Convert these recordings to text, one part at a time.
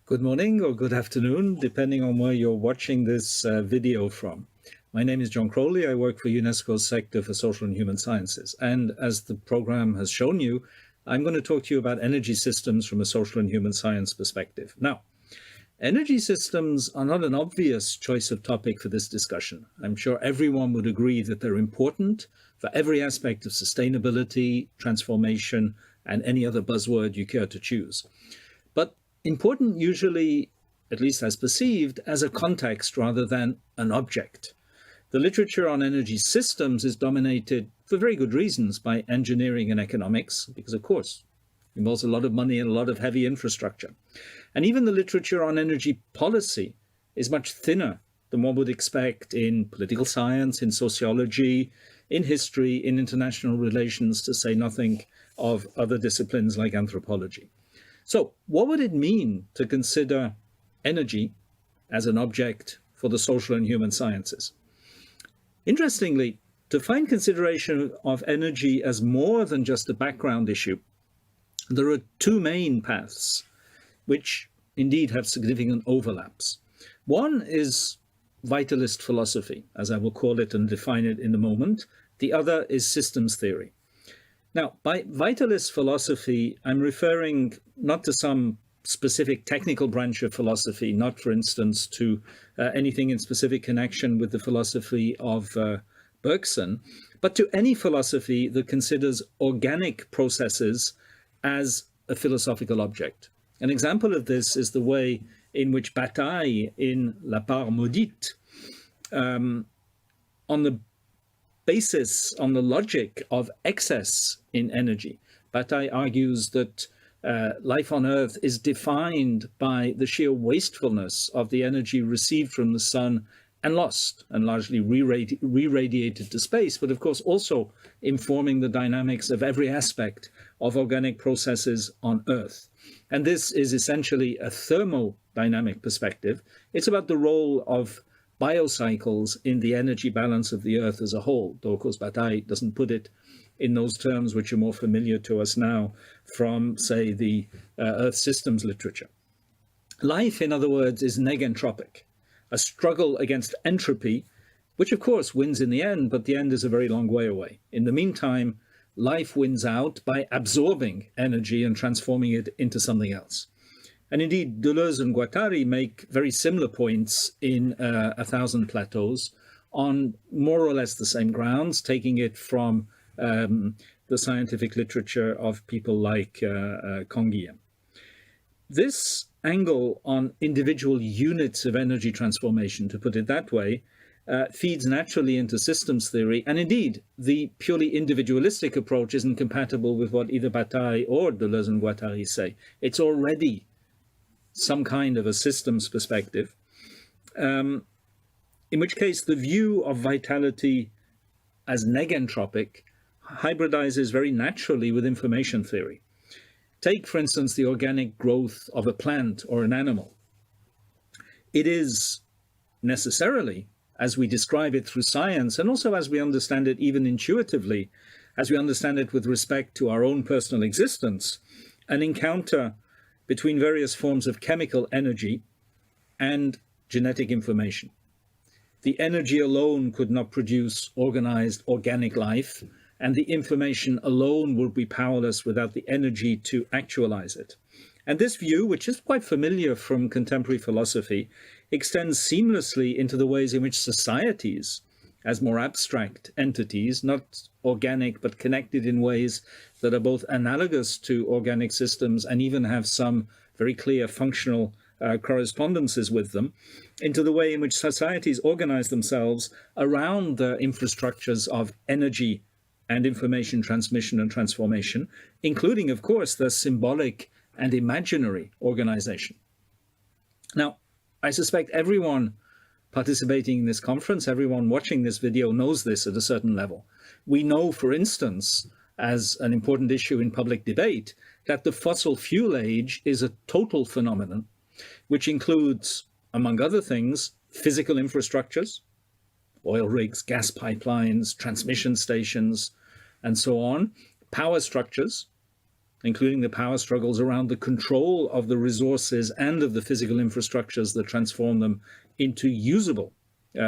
Good morning or good afternoon, depending on where you're watching this video from. My name is John Crowley. I work for UNESCO's Sector for Social and Human Sciences. And as the program has shown you, I'm going to talk to you about energy systems from a social and human science perspective. Now, energy systems are not an obvious choice of topic for this discussion. I'm sure everyone would agree that they're important for every aspect of sustainability, transformation, and any other buzzword you care to choose. But important usually, at least as perceived, as a context rather than an object. The literature on energy systems is dominated, for very good reasons, by engineering and economics, because of course, it involves a lot of money and a lot of heavy infrastructure. And even the literature on energy policy is much thinner than one would expect in political science, in sociology, in history, in international relations, to say nothing of other disciplines like anthropology. So what would it mean to consider energy as an object for the social and human sciences? Interestingly, to find consideration of energy as more than just a background issue, there are two main paths which indeed have significant overlaps. One is vitalist philosophy, as I will call it and define it in a moment. The other is systems theory. Now, by vitalist philosophy, I'm referring not to some specific technical branch of philosophy, not, for instance, to anything in specific connection with the philosophy of Bergson, but to any philosophy that considers organic processes as a philosophical object. An example of this is the way in which Bataille in La Part Maudite, on the basis, on the logic of excess in energy, Bataille argues that life on Earth is defined by the sheer wastefulness of the energy received from the sun and lost and largely re-radiated to space, but of course also informing the dynamics of every aspect of organic processes on Earth. And this is essentially a thermodynamic perspective. It's about the role of biocycles in the energy balance of the Earth as a whole, though of course Bataille doesn't put it in those terms which are more familiar to us now from, say, the Earth systems literature. Life, in other words, is negentropic, a struggle against entropy, which of course wins in the end, but the end is a very long way away. In the meantime, life wins out by absorbing energy and transforming it into something else. And indeed, Deleuze and Guattari make very similar points in A Thousand Plateaus on more or less the same grounds, taking it from the scientific literature of people like Canguilhem. This angle on individual units of energy transformation, to put it that way, feeds naturally into systems theory. And indeed, the purely individualistic approach isn't compatible with what either Bataille or Deleuze and Guattari say. It's already some kind of a systems perspective, in which case the view of vitality as negentropic hybridizes very naturally with information theory. Take, for instance, the organic growth of a plant or an animal. It is necessarily, as we describe it through science, and also as we understand it even intuitively, as we understand it with respect to our own personal existence, an encounter between various forms of chemical energy and genetic information. The energy alone could not produce organized organic life, and the information alone would be powerless without the energy to actualize it. And this view, which is quite familiar from contemporary philosophy, extends seamlessly into the ways in which societies, as more abstract entities, not organic but connected in ways that are both analogous to organic systems and even have some very clear functional correspondences with them, into the way in which societies organize themselves around the infrastructures of energy and information transmission and transformation, including, of course, the symbolic and imaginary organization. Now, I suspect everyone participating in this conference, everyone watching this video knows this at a certain level. We know, for instance, as an important issue in public debate, that the fossil fuel age is a total phenomenon, which includes, among other things, physical infrastructures, oil rigs, gas pipelines, transmission stations, and so on, power structures, including the power struggles around the control of the resources and of the physical infrastructures that transform them into usable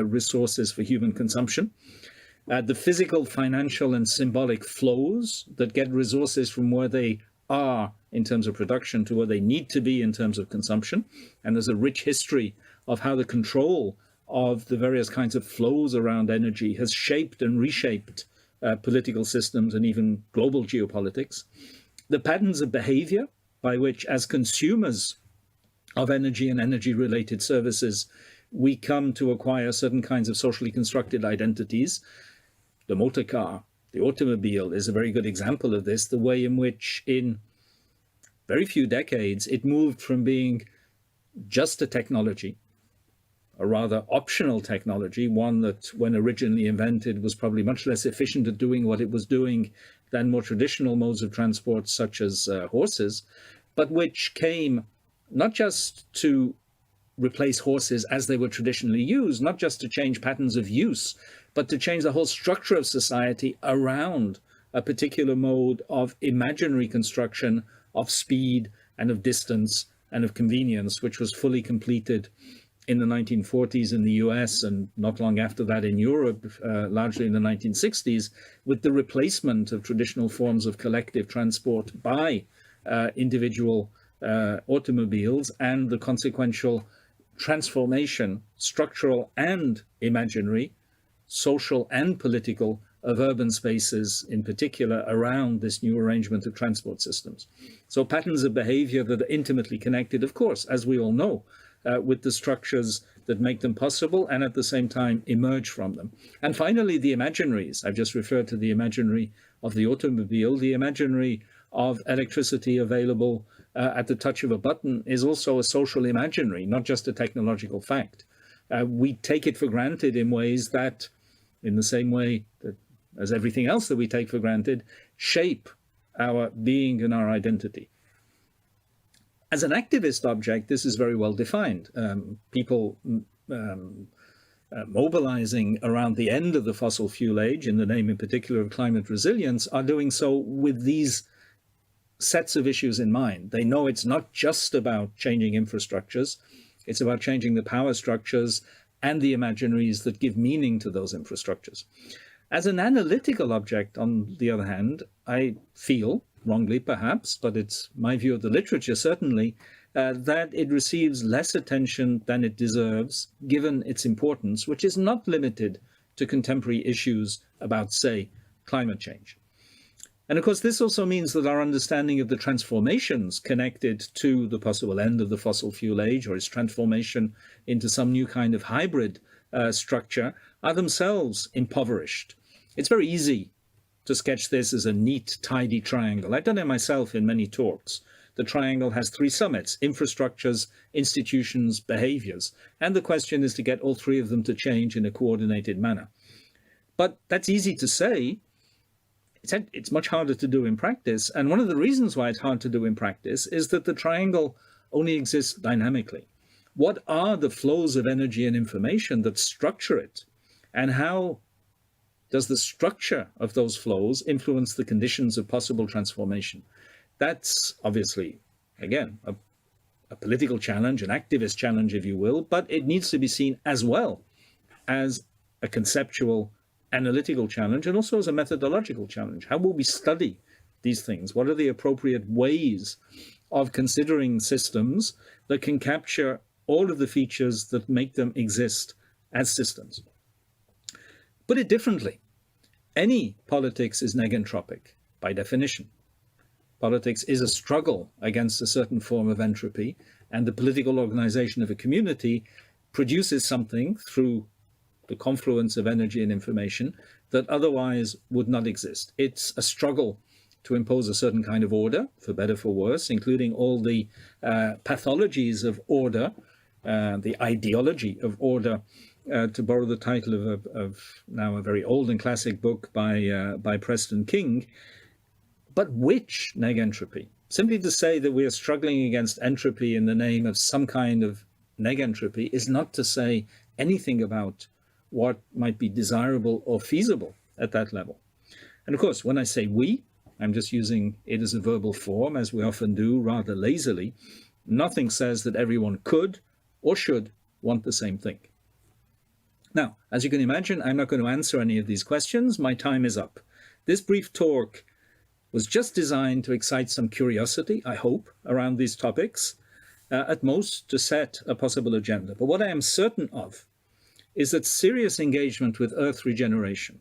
resources for human consumption. The physical, financial, and symbolic flows that get resources from where they are in terms of production to where they need to be in terms of consumption. And there's a rich history of how the control of the various kinds of flows around energy has shaped and reshaped political systems and even global geopolitics. The patterns of behavior by which, as consumers of energy and energy-related services, we come to acquire certain kinds of socially constructed identities. The motor car, the automobile is a very good example of this, the way in which in very few decades it moved from being just a technology, a rather optional technology, one that when originally invented was probably much less efficient at doing what it was doing than more traditional modes of transport such as horses, but which came not just to replace horses as they were traditionally used, not just to change patterns of use, but to change the whole structure of society around a particular mode of imaginary construction of speed and of distance and of convenience, which was fully completed in the 1940s in the US and not long after that in Europe, largely in the 1960s, with the replacement of traditional forms of collective transport by individual automobiles and the consequential transformation, structural and imaginary, social and political, of urban spaces in particular around this new arrangement of transport systems. So patterns of behavior that are intimately connected, of course, as we all know, with the structures that make them possible and at the same time emerge from them. And finally, the imaginaries. I've just referred to the imaginary of the automobile. The imaginary of electricity available at the touch of a button is also a social imaginary, not just a technological fact. We take it for granted in ways that, in the same way that as everything else that we take for granted, shape our being and our identity. As an activist object, this is very well defined. People mobilizing around the end of the fossil fuel age, in the name in particular of climate resilience, are doing so with these sets of issues in mind. They know it's not just about changing infrastructures, it's about changing the power structures and the imaginaries that give meaning to those infrastructures. As an analytical object, on the other hand, I feel, wrongly perhaps, but it's my view of the literature certainly, that it receives less attention than it deserves, given its importance, which is not limited to contemporary issues about, say, climate change. And of course, this also means that our understanding of the transformations connected to the possible end of the fossil fuel age or its transformation into some new kind of hybrid structure are themselves impoverished. It's very easy to sketch this as a neat, tidy triangle. I've done it myself in many talks. The triangle has three summits: infrastructures, institutions, behaviors. And the question is to get all three of them to change in a coordinated manner. But that's easy to say. It's much harder to do in practice. And one of the reasons why it's hard to do in practice is that the triangle only exists dynamically. What are the flows of energy and information that structure it? And how does the structure of those flows influence the conditions of possible transformation? That's obviously, again, a political challenge, an activist challenge, if you will, but it needs to be seen as well as a conceptual, analytical challenge, and also as a methodological challenge. How will we study these things? What are the appropriate ways of considering systems that can capture all of the features that make them exist as systems? Put it differently, any politics is negentropic by definition. Politics is a struggle against a certain form of entropy, and the political organization of a community produces something through the confluence of energy and information that otherwise would not exist. It's a struggle to impose a certain kind of order, for better, for worse, including all the pathologies of order, the ideology of order, to borrow the title of now a very old and classic book by Preston King. But which negentropy? Simply to say that we are struggling against entropy in the name of some kind of negentropy is not to say anything about what might be desirable or feasible at that level. And of course, when I say we, I'm just using it as a verbal form, as we often do, rather lazily. Nothing says that everyone could or should want the same thing. Now, as you can imagine, I'm not going to answer any of these questions. My time is up. This brief talk was just designed to excite some curiosity, I hope, around these topics, at most to set a possible agenda. But what I am certain of is that serious engagement with Earth regeneration,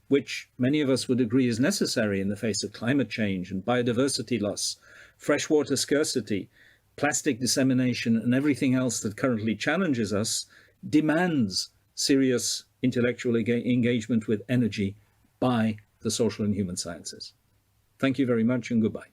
which many of us would agree is necessary in the face of climate change and biodiversity loss, freshwater scarcity, plastic dissemination, and everything else that currently challenges us, demands serious intellectual engagement with energy by the social and human sciences. Thank you very much and goodbye.